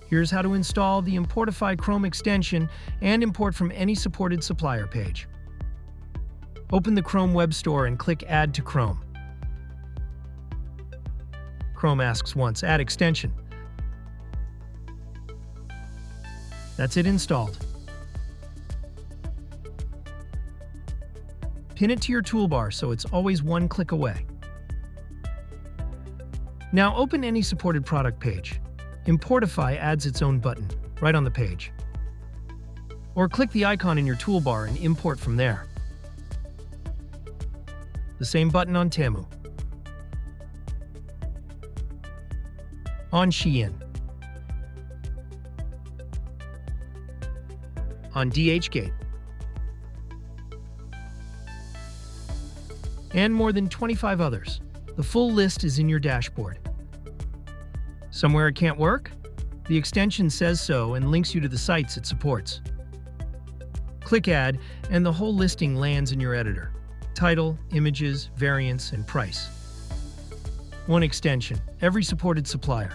Here's how to install the Importify Chrome extension and import from any supported supplier page. Open the Chrome Web Store and click Add to Chrome. Chrome asks once, Add extension. That's it installed. Pin it to your toolbar so it's always one click away. Now open any supported product page. Importify adds its own button right on the page. Or click the icon in your toolbar and import from there. The same button on Temu. On SHEIN. On DHgate. And more than 25 others. The full list is in your dashboard. Somewhere it can't work? The extension says so and links you to the sites it supports. Click Add, and the whole listing lands in your editor. Title, images, variants, and price. One extension, every supported supplier.